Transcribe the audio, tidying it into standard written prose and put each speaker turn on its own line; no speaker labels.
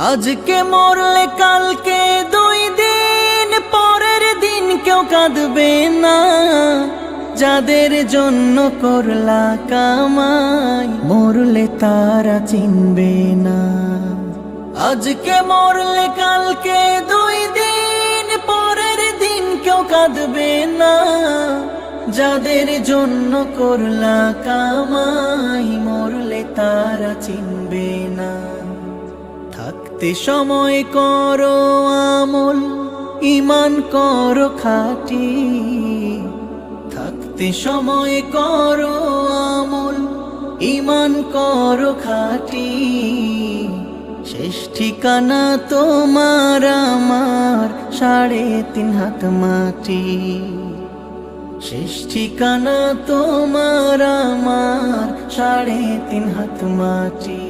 আজকে মরলে কালকে 2 দিন পরের দিন কেউ কাঁদবে না। যাদের জন্য করলা কামাই মরলে তারা চিনবে না। আজকে মরলে কালকে 2 দিন পরের দিন কেউ কাঁদবে না। যাদের জন্য করলা কামাই মরলে তারা চিনবে না। থাকতে সময় করো আমল, ঈমান করো খাঁটি। থাকতে সময় করো আমল, ঈমান করো খাঁটি। শেষ ঠিকানা তোমার আমার 3.5 হাত মাটি। শেষ ঠিকানা তোমার আমার 3.5 হাত মাটি।